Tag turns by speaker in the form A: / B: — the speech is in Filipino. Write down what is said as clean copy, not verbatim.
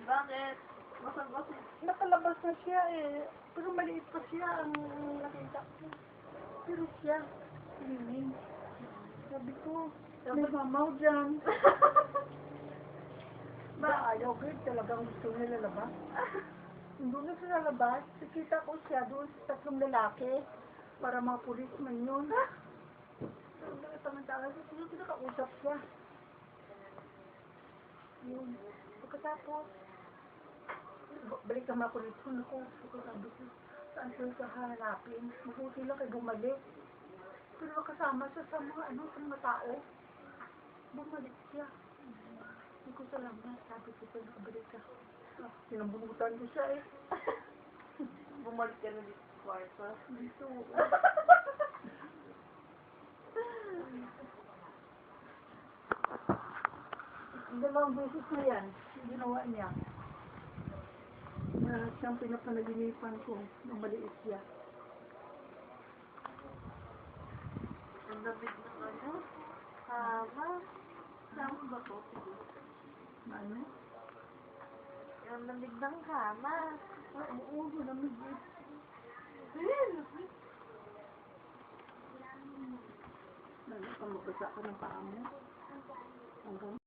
A: Bakit? Basag-basag.
B: Nakalabas na siya eh. Pero maliit pa siya ang nakita ko. Pero siya, swimming. Sabi ko, may mamaw dyan. Ba, ayaw ko talagang gusto nila labas. Doon na sa labas, nakita ko siya doon sa tatlong lalaki para mga pulis man yun. Samantala, kinakausap siya. Yun. Pagkatapos, balik naman ako rito. Naku, sabi ko, saan ko ito hahanapin? Mabuti lang kayo bumalik. Pero nakasama siya sa mga, sa mga tao. Bumalik siya. Hindi ko salamat. Sabi ko pa nakabalik ako. Sinabunutan ko siya eh.
A: Bumalik ka na dito sa kwarto.
B: Dito. Dalawang beses na yan, ginawa niya. Na siyang pinapanaginipan ko nung maliit siya.
A: Ang lamig ng ano? Kama. Kama ba to?
B: Ano?
A: Ang lamig ng kama.
B: Oo, malamig eh. Lalo ka mabasa ka ng paa mo. Hanggang